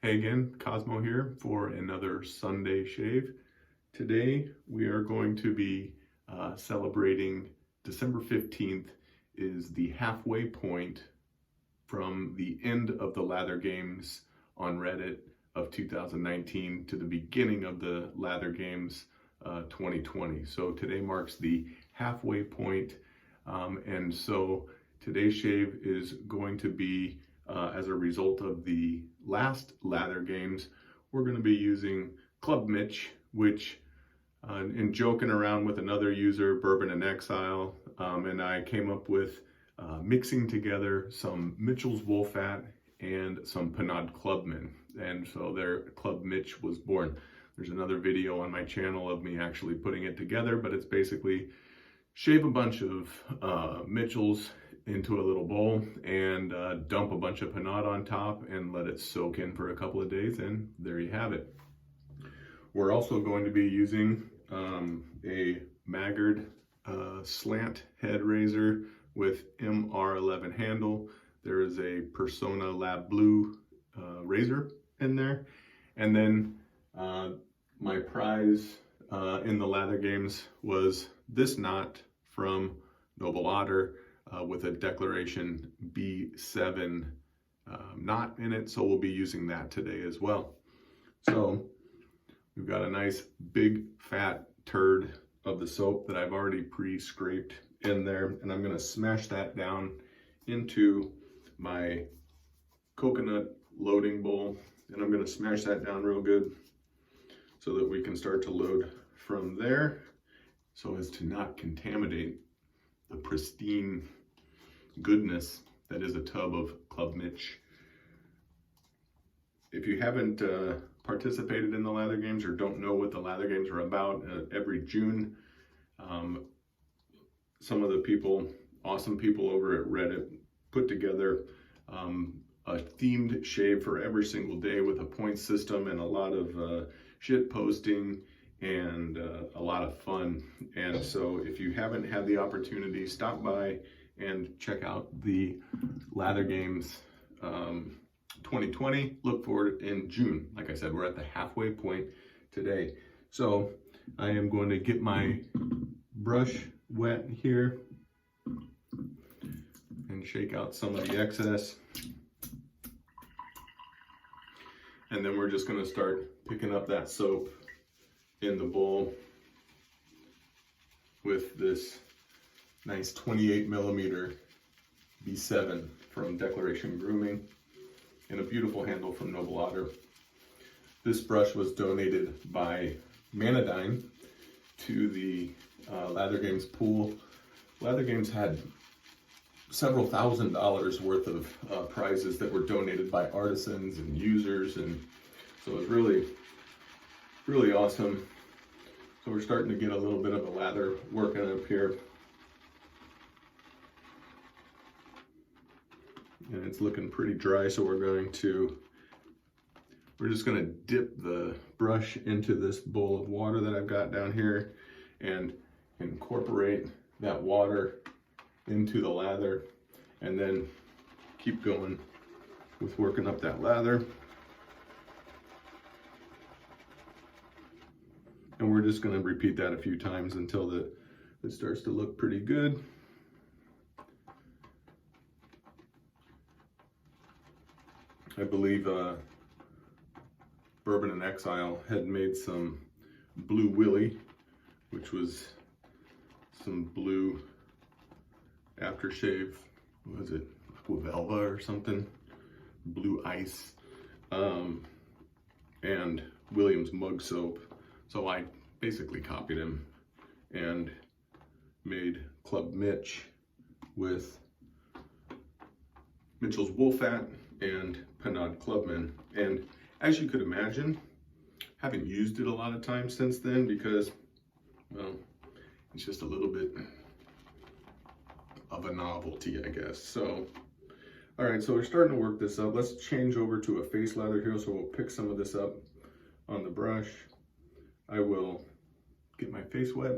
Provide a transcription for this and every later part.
Hey again, Cosmo here for another Sunday shave. Today we are going to be celebrating December 15th is the halfway point from the end of the lather games on Reddit of 2019 to the beginning of the lather games 2020. So today marks the halfway point, and so today's shave is going to be as a result of the last lather games. We're going to be using Club Mitch, which in joking around with another user, Bourbon in Exile, and I came up with mixing together some Mitchell's Wool Fat and some Pinaud Clubman, and so their Club Mitch was born. There's another video on my channel of me actually putting it together, but it's basically shave a bunch of Mitchell's into a little bowl and dump a bunch of Pinaud on top and let it soak in for a couple of days, and there you have it. We're also going to be using a Maggard slant head razor with MR11 handle. There is a Persona Lab Blue razor in there, and then my prize in the lather games was this knot from Noble Otter with a Declaration B7 knot in it, so we'll be using that today as well. So we've got a nice big fat turd of the soap that I've already pre-scraped in there, and I'm going to smash that down into my coconut loading bowl, and I'm going to smash that down real good so that we can start to load from there so as to not contaminate the pristine goodness that is a tub of Club Mitch. If you haven't participated in the lather games or don't know what the lather games are about, every June some of the people, awesome people over at Reddit, put together a themed shave for every single day with a point system and a lot of shit posting and a lot of fun. And so if you haven't had the opportunity, stop by and check out the lather games 2020. Look for it in June. Like I said, we're at the halfway point today. So I am going to get my brush wet here and shake out some of the excess. And then we're just going to start picking up that soap in the bowl with this nice 28 millimeter B7 from Declaration Grooming and a beautiful handle from Noble Otter. This brush was donated by Manadyne to the Lather Games pool. Lather Games had several $1,000s worth of prizes that were donated by artisans and users, and so it was really awesome. So we're starting to get a little bit of a lather working up here, and it's looking pretty dry, so we're just going to dip the brush into this bowl of water that I've got down here and incorporate that water into the lather, and then keep going with working up that lather. And we're just going to repeat that a few times until it starts to look pretty good. I believe Bourbon in Exile had made some Blue Willy, which was some blue aftershave. What was it? Aquavelva or something? Blue Ice. And William's mug soap. So I basically copied him and made Club Mitch with Mitchell's Wool Fat and Pinaud Clubman. And as you could imagine, haven't used it a lot of times since then because, well, it's just a little bit of a novelty, I guess. So, all right, so we're starting to work this up. Let's change over to a face lather here. So we'll pick some of this up on the brush. I will get my face wet.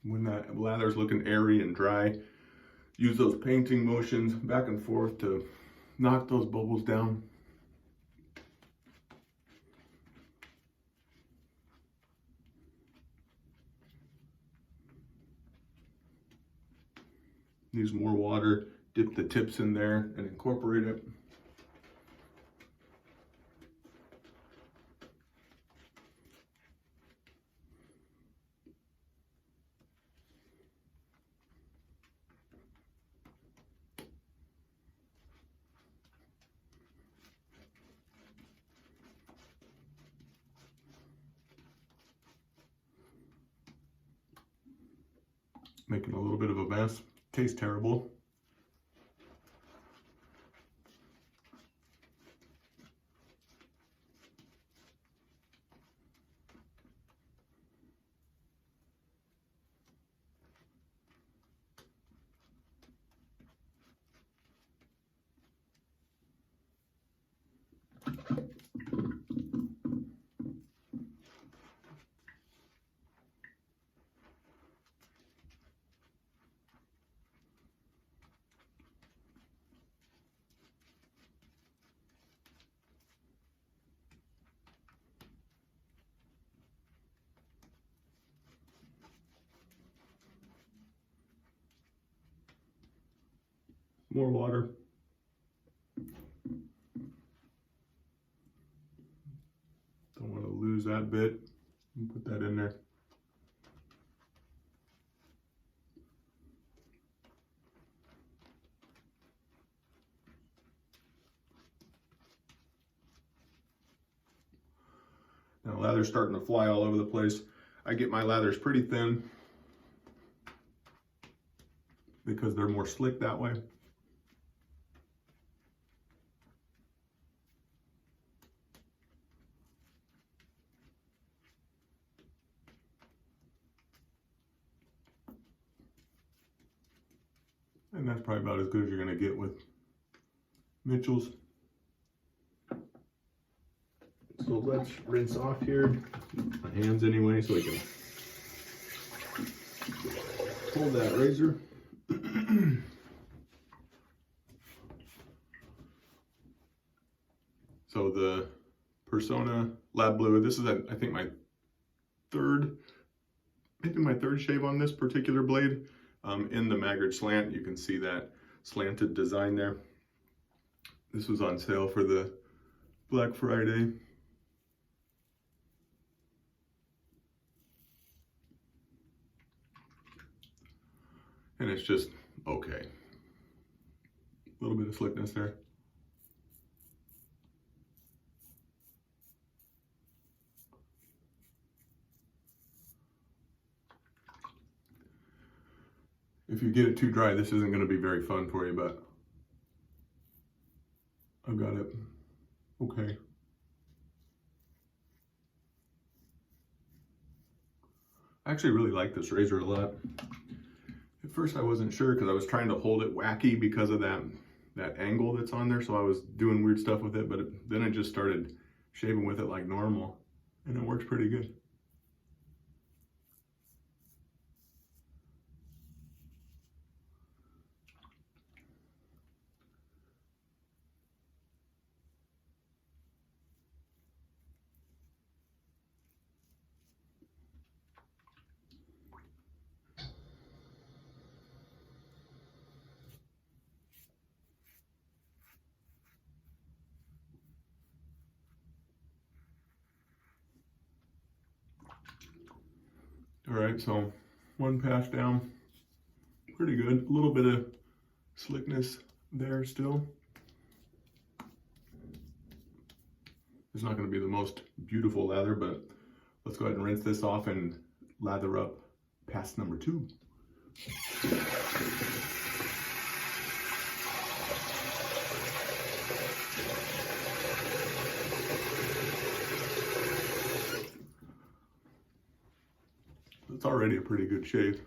When that lather's looking airy and dry, use those painting motions back and forth to knock those bubbles down. Use more water, dip the tips in there and incorporate it. Making a little bit of a mess. Tastes terrible. More water. Don't want to lose that bit. Put that in there. Now lather's starting to fly all over the place. I get my lathers pretty thin because they're more slick that way. And that's probably about as good as you're going to get with Mitchell's. So let's rinse off here. My hands anyway, so I can hold that razor. So the Persona Lab Blue, this is, I think, my third shave on this particular blade. In the Maggard Slant, you can see that slanted design there. This was on sale for the Black Friday. And it's just okay. A little bit of slickness there. If you get it too dry, this isn't going to be very fun for you, but I've got it okay. I actually really like this razor a lot. At first I wasn't sure because I was trying to hold it wacky because of that angle that's on there, so I was doing weird stuff with it, but then I just started shaving with it like normal, and it works pretty good. All right, so one pass down, pretty good. A little bit of slickness there still. It's not going to be the most beautiful lather, but let's go ahead and rinse this off and lather up pass number 2. It's already a pretty good shave.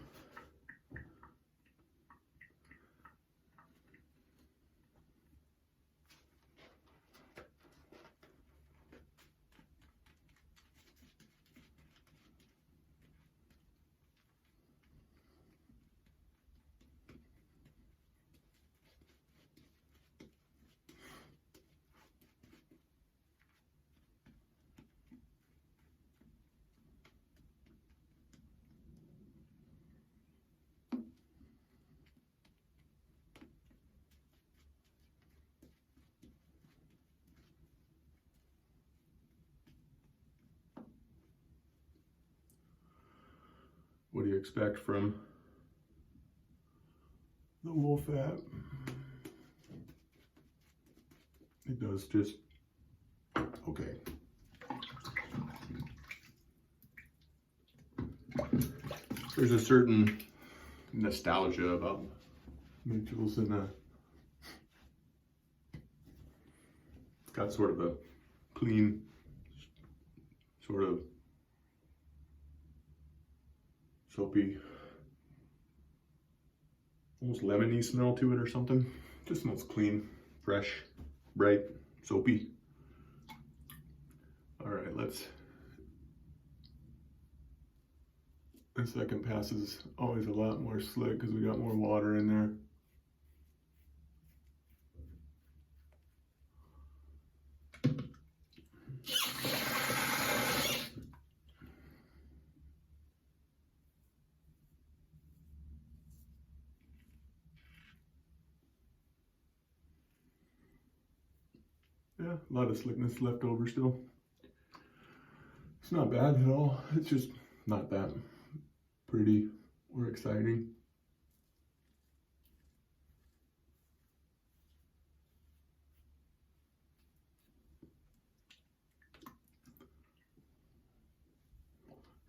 what you expect from the wool fat. It does just okay. There's a certain nostalgia about Mitchell's, and it's got sort of a clean, sort of soapy, almost lemony smell to it or something. Just smells clean, fresh, bright, soapy. All right, the second pass is always a lot more slick because we got more water in there. Yeah, a lot of slickness left over still. It's not bad at all. It's just not that pretty or exciting.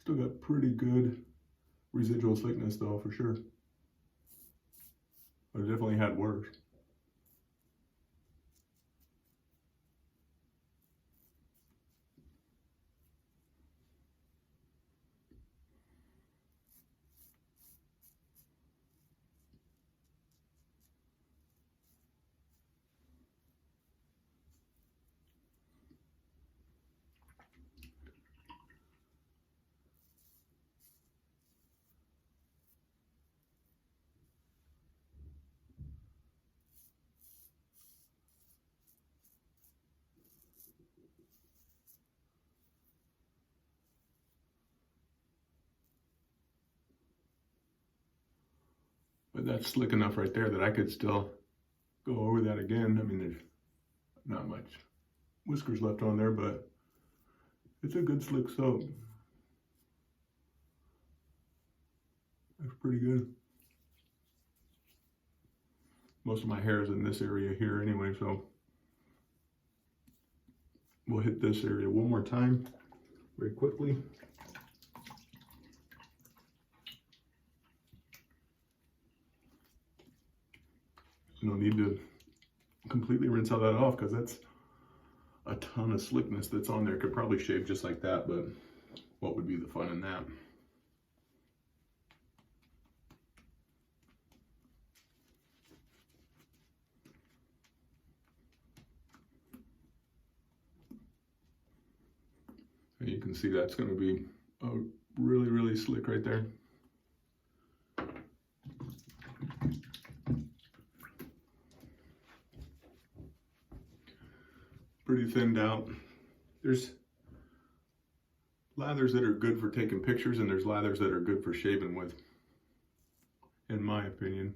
Still got pretty good residual slickness though, for sure. But it definitely had worse. But that's slick enough right there that I could still go over that again. I mean, there's not much whiskers left on there, but it's a good slick soap. That's pretty good. Most of my hair is in this area here anyway, so we'll hit this area one more time very quickly. No need to completely rinse all that off because that's a ton of slickness that's on there. Could probably shave just like that, but what would be the fun in that? And you can see that's going to be really, really slick right there. Pretty thinned out. There's lathers that are good for taking pictures, and there's lathers that are good for shaving with, in my opinion.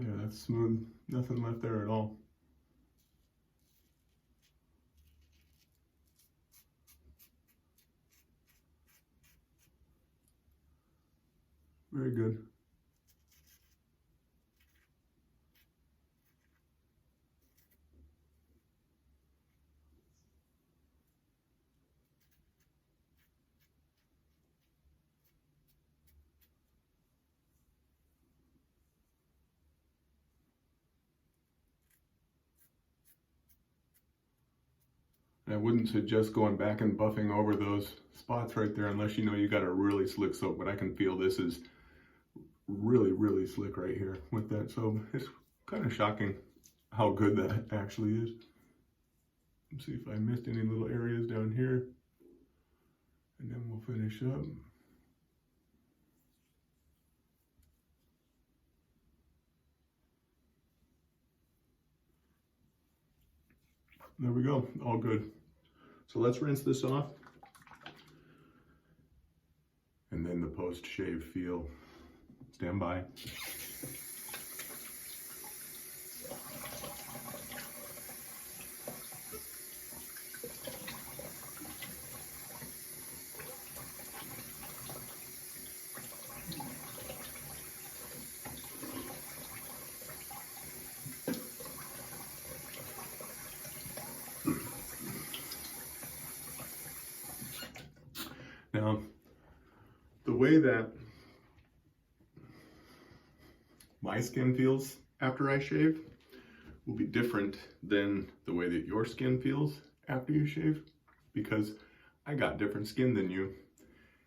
Yeah, that's smooth. Nothing left there at all. Very good. I wouldn't suggest going back and buffing over those spots right there unless you know you got a really slick soap, but I can feel this is really, really slick right here with that soap. It's kind of shocking how good that actually is. Let's see if I missed any little areas down here, and then we'll finish up. There we go, all good. So let's rinse this off. And then the post-shave feel. Stand by. Now, the way that my skin feels after I shave will be different than the way that your skin feels after you shave, because I got different skin than you,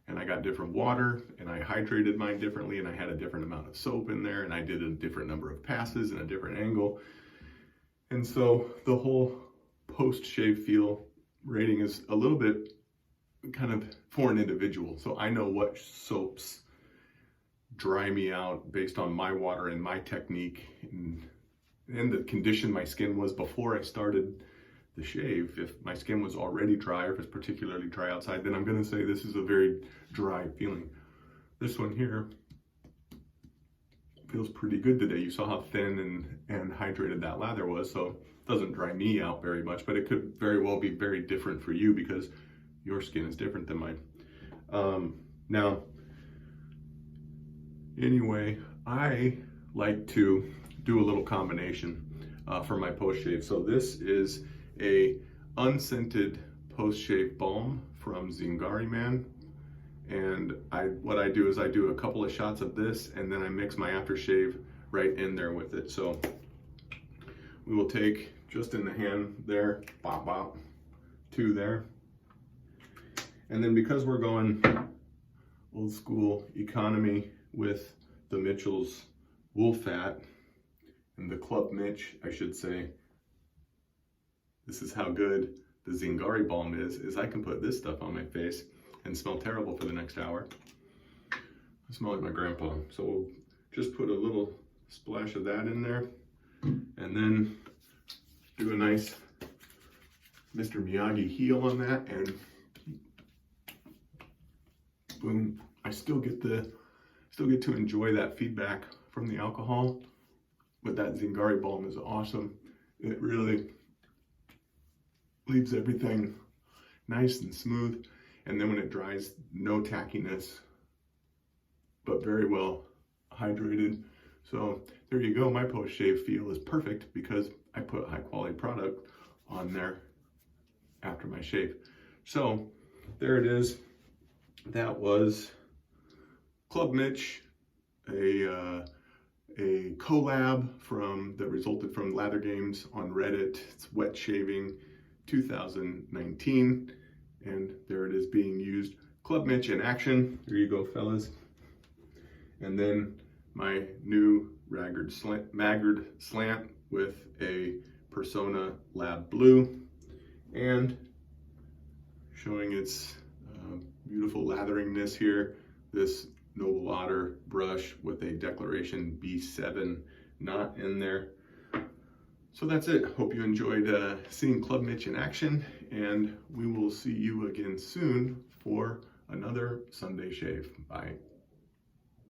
and I got different water, and I hydrated mine differently, and I had a different amount of soap in there, and I did a different number of passes and a different angle. And so the whole post-shave feel rating is a little bit kind of for an individual. So I know what soaps dry me out based on my water and my technique and the condition my skin was before I started the shave. If my skin was already dry, or if it's particularly dry outside, then I'm going to say this is a very dry feeling. This one here feels pretty good today. You saw how thin and hydrated that lather was, so it doesn't dry me out very much, but it could very well be very different for you because your skin is different than mine. Now, anyway, I like to do a little combination for my post-shave. So this is a unscented post-shave balm from Zingari Man. And what I do is I do a couple of shots of this, and then I mix my aftershave right in there with it. So we will take just in the hand there, bop, bop, 2 there. And then because we're going old school economy with the Mitchell's wool fat and the Club Mitch, I should say, this is how good the Zingari balm is I can put this stuff on my face and smell terrible for the next hour. I smell like my grandpa. So we'll just put a little splash of that in there and then do a nice Mr. Miyagi heel on that, and boom. I still get to enjoy that feedback from the alcohol, but that Zingari balm is awesome. It really leaves everything nice and smooth, and then when it dries, no tackiness, but very well hydrated. So there you go. My post-shave feel is perfect because I put high quality product on there after my shave. So there it is. That was Club Mitch, a collab that resulted from Lather Games on Reddit. It's Wet Shaving 2019, and there it is being used. Club Mitch in action. There you go, fellas. And then my new Maggard Slant with a Persona Lab Blue, and showing its beautiful latheringness here, this Noble Otter brush with a Declaration B7 knot in there. So that's it. Hope you enjoyed seeing Club Mitch in action, and we will see you again soon for another Sunday shave. Bye.